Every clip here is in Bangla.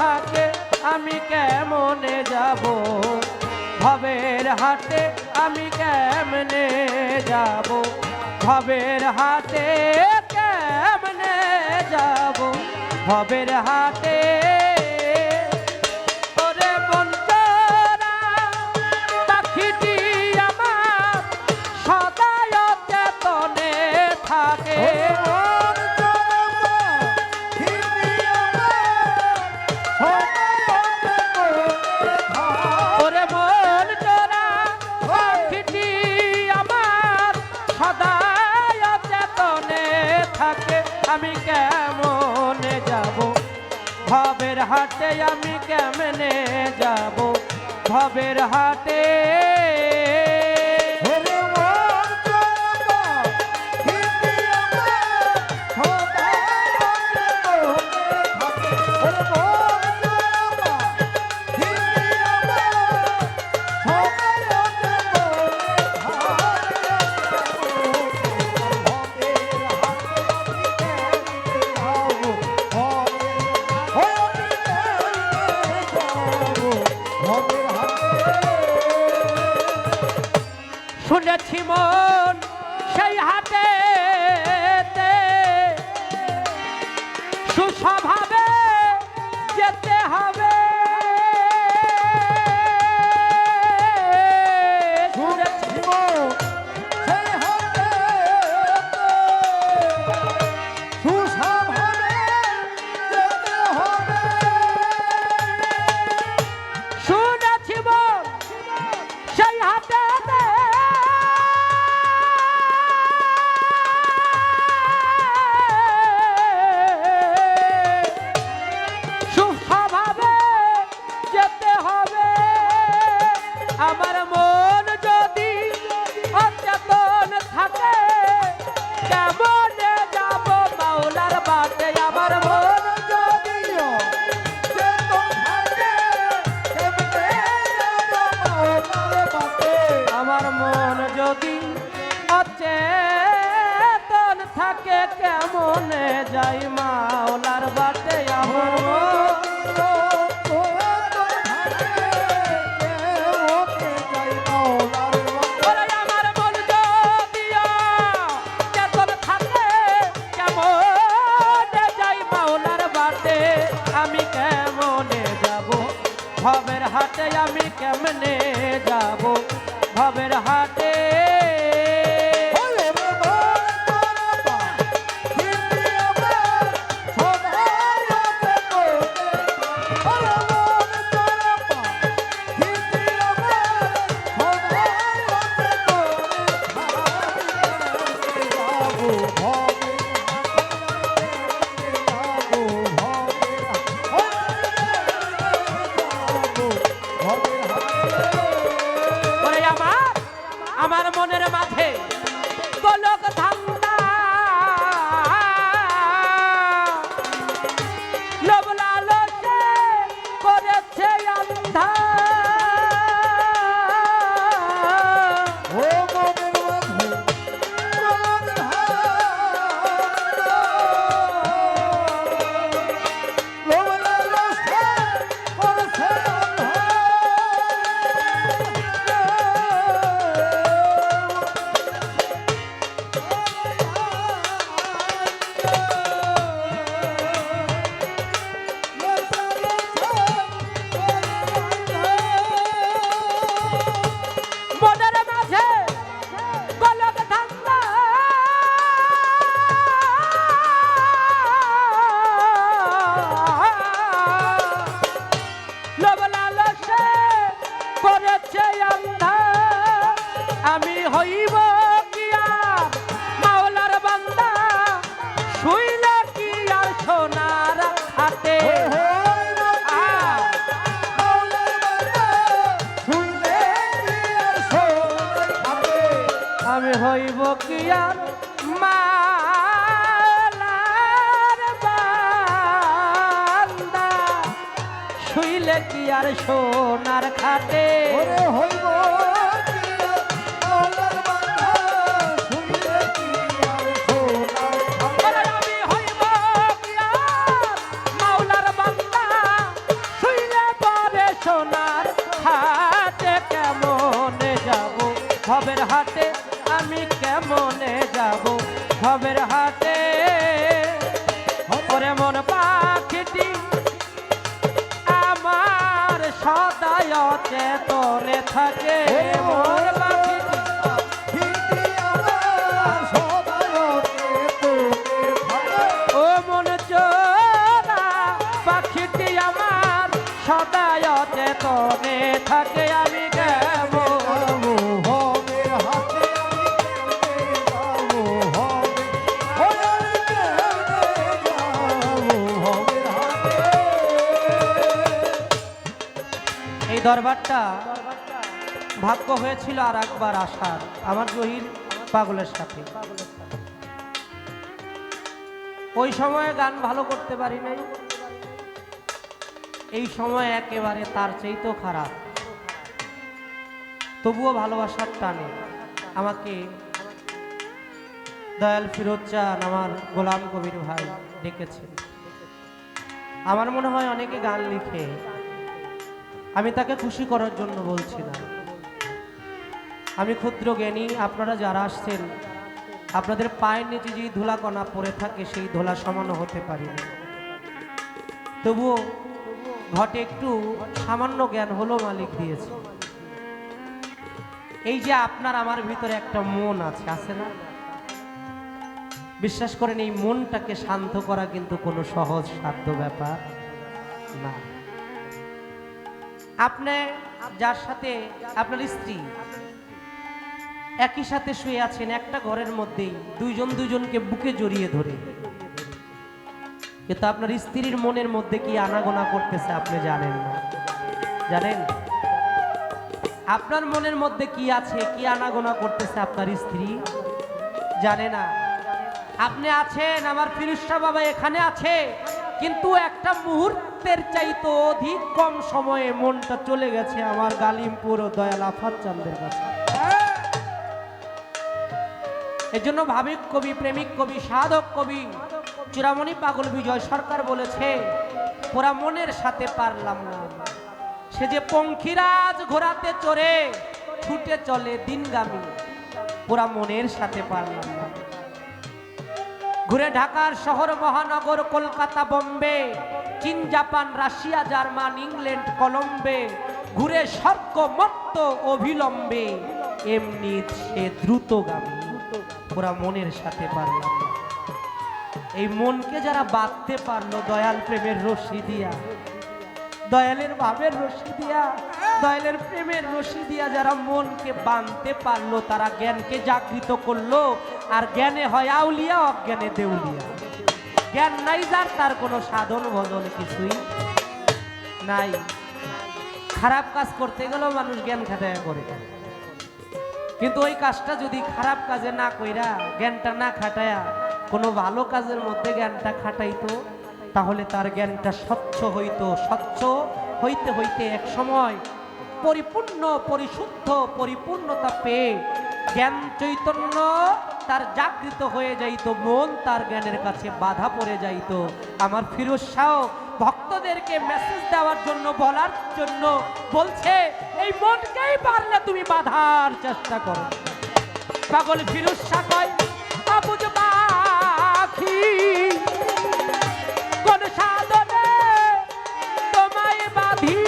থাকে আমি কেমনে যাব ভবের হাটে আমি কেমনে যাব ভবের হাটে কেমনে যাব ভবের হাটে ওরে বন্ধুরা পাখিটি আমার সদায় চেতনে থাকে ওরে মন জোড়া পাখিটি আমার সদায় চেতনে থাকে আমি কেমনে যাব ভবের হাটে আমি কেমনে যাব ভবের হাটে শুনেছি মন সেই হাটে সুস্বভাবে যেতে হবে শুনেছি মন সেই হাটে সুস্বভাবে যেতে হবে শুনেছি মন সেই হাটে আমার মন যদি অচেতন থাকে কেমনে যাব মাওলার বাটে আমার মন যদি অচেতন থাকে কেমনে যাব মাওলার বাটে আমার মন যদি অচেতন থাকে কেমনে যাই মাওলার বাটে আমার মন আমি কেমনে যাব ভবের হাটে আমি কেমনে যাব ভবের হাটে আমার মনের মাঝে গোলক ধান্দা লোভ লালসে করেছে অন্ধা ও মনের মাঝে লোভ লালসে করেছে আমি হইব কি আর মাওলার বান্দা শুইলে কি আর সোনার হাতে আমি হইব কি আর মাওলার বান্দা শুইলে কি আর সোনার খাটে হইব হাটে আমি কেমনে যাব ভবের হাটে ওরে মন পাখিটি আমার সদায় চেতনে থাকে মন পাখিটি ও মন চোরা পাখিটি আমার সদায় চেতনে থাকে আমি দরবারটা ভাগ্য হয়েছিল আর একবার আসার আমার জহির পাগলের সাথে। ওই সময়ে গান ভালো করতে পারি নাই, এই সময় একেবারে তার চাইতেও খারাপ। তবুও ভালোবাসার টানে আমাকে দয়াল ফিরোজ চান আমার গোলাম কবির ভাই ডেকেছেন। আমার মনে হয় অনেকে গান লিখে, আমি তাকে খুশি করার জন্য বলছি না। আমি ক্ষুদ্র জ্ঞানী, আপনারা যারা আসছেন আপনাদের পায়ের নিচে যেই ধুলাকণা পড়ে থাকে সেই ধুলা সমানও হতে পারি না। তবুও ঘটে একটু সামান্য জ্ঞান হলো মালিক দিয়েছে। এই যে আপনার আমার ভিতরে একটা মন আছে, আছে না? বিশ্বাস করেন এই মনটাকে শান্ত করা কিন্তু কোনো সহজ সাধ্য ব্যাপার না। আপনি যার সাথে আপনার স্ত্রী একই সাথে শুয়ে আছেন, একটা ঘরের মধ্যেই দুইজন দুইজনকে বুকে জড়িয়ে ধরে, কিন্তু আপনার স্ত্রীর মনের মধ্যে কি আনাগোনা করতেছে আপনি জানেন না। জানেন আপনার মনের মধ্যে কি আছে, কি আনাগোনা করতেছে আপনার স্ত্রী জানে না। আপনি আছেন, আমার ফিরোজ শাহ বাবা এখানে আছে, কিন্তু একটা মুহূর্তের চাইতে অধিক কম সময়ে মনটা চলে গেছে আমার গালিমপুর ও দয়াল আফাত চাঁদের কাছে। এর জন্য ভাবিক কবি, প্রেমিক কবি, সাধক কবি চূড়ামণি পাগল বিজয় সরকার বলেছে, পুরা মনের সাথে পারলাম না। সে যে পঙ্খিরাজ ঘোড়াতে চড়ে ছুটে চলে দিনগামী, পুরা মনের সাথে পারলাম না। ঘুরে ঢাকার শহর মহানগর, কলকাতা, বোম্বে, চীন, জাপান, রাশিয়া, জার্মান, ইংল্যান্ড, কলম্বে, ঘুরে স্বর্গ মত্ত অবিলম্বে, এমনি সে দ্রুতগামী, পুরা মনের সাথে পারলাম না। এই মনকে যারা বাঁধতে পারলো দয়াল প্রেমের রশি দিয়া, দয়ালের ভাবের রশি দিয়া, দয়ালের প্রেমের রশি দিয়া যারা মনকে বাঁধতে পারলো, তারা জ্ঞানকে জাগৃত করলো। আর জ্ঞানে হয় আউলিয়া, অজ্ঞানে দেউলিয়া। জ্ঞান নাই যার, তার কোনো সাধন ভজন কিছুই নাই। খারাপ কাজ করতে গেলেও মানুষ জ্ঞান খাটায়া করে, কিন্তু ওই কাজটা যদি খারাপ কাজে না কইরা, জ্ঞানটা না খাটায়া কোনো ভালো কাজের মধ্যে জ্ঞানটা খাটাইতো, তাহলে তার জ্ঞানটা স্বচ্ছ হইতো। স্বচ্ছ হইতে হইতে এক সময় পরিপূর্ণ, পরিশুদ্ধ, পরিপূর্ণতা পেয়ে জ্ঞান চৈতন্য তার জাগৃত হয়ে যাইত, মন তার জ্ঞানের কাছে বাধা পড়ে যাইত। আমার ফিরোজ শাহ ভক্তদেরকে মেসেজ দেওয়ার জন্য, বলার জন্য বলছে, এই মনকেই পারলে তুমি বাধার চেষ্টা করো। পাগল ফিরোজ শাহ কয়, আবুজ পাখি কোন সাধনে তোমায় বাঁধি,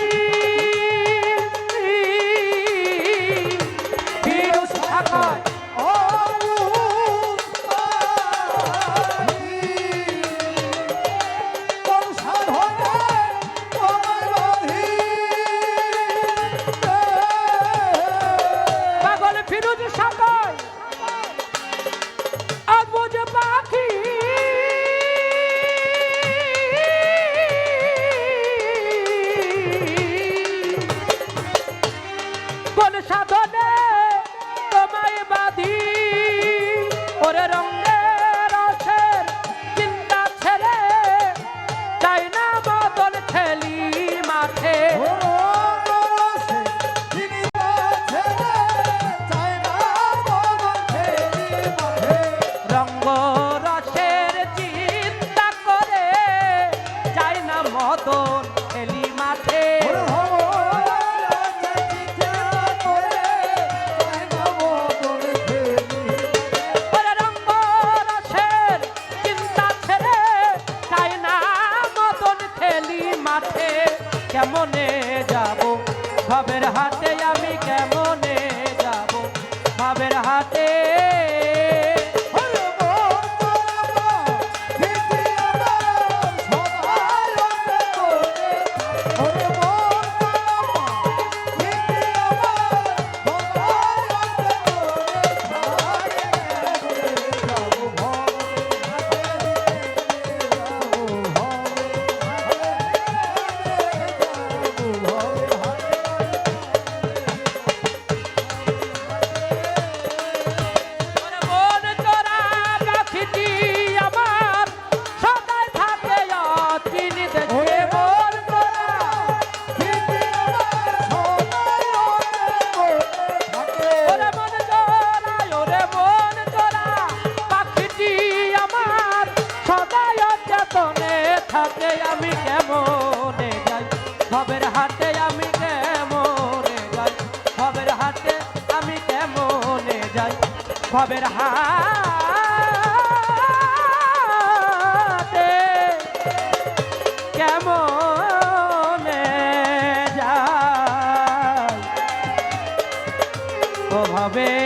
ফিরোজ শাহ কয় মাঠে কেমনে যাব ভবের হাটে আমি কেমনে যাব ভবের হাটে থাকে আমি কেমনে যাই ভবের হাটে আমি কেমনে যাই ভবের হাটে আমি কেমনে যাই ভবের হাটে কেমনে যাই ও ভবে